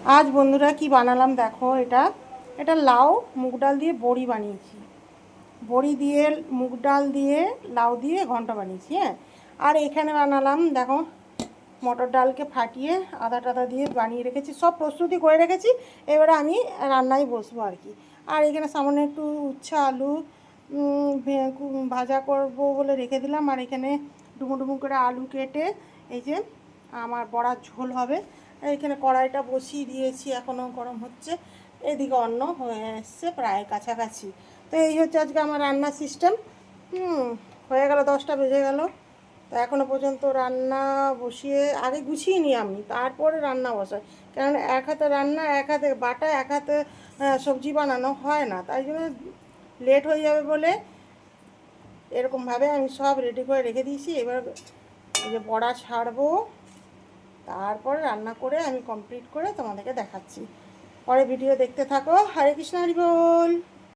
আজ বন্ধুরা কি বানালাম দেখো, এটা লাউ মুগ ডাল দিয়ে বড়ি বানিয়েছি। বড়ি দিয়ে মুগ ডাল দিয়ে লাউ দিয়ে ঘন্ট বানিয়েছি। হ্যাঁ, আর এখানে বানালাম দেখো, মটর ডালকে ফাটিয়ে আদা টাদা দিয়ে বানিয়ে রেখেছি, সব প্রস্তুতি করে রেখেছি। এবারে আমি রান্নায় বসবো আর কি। আর এখানে সামান্য একটু উচ্ছে আলু ভাজা করব বলে রেখে দিলাম। আর এখানে ডুমো ডুমো করে আলু কেটে এই যে আমার বড়ার ঝোল হবে। এখানে কড়াইটা বসিয়ে দিয়েছি, এখনও গরম হচ্ছে। এদিকে অন্ন হয়ে এসছে প্রায় কাছাকাছি। তো এই হচ্ছে আজকে আমার রান্নার সিস্টেম। হয়ে গেল 10টা বেজে গেল। তো এখনও পর্যন্ত রান্না বসিয়ে আগে গুছিয়ে নিই আমি, তারপরে রান্না বসাই। কারণ এক হাতে রান্না, এক হাতে বাটা, এক হাতে সবজি বানানো হয় না, তাই জন্য লেট হয়ে যাবে বলে এরকমভাবে আমি সব রেডি করে রেখে দিয়েছি। এবার এই যে বড়া ছাড়বো, তারপরে রান্না করে আমি কমপ্লিট করে তোমাদেরকে দেখাচ্ছি। পরে ভিডিও দেখতে থাকো। হরে কৃষ্ণ, হরি বল।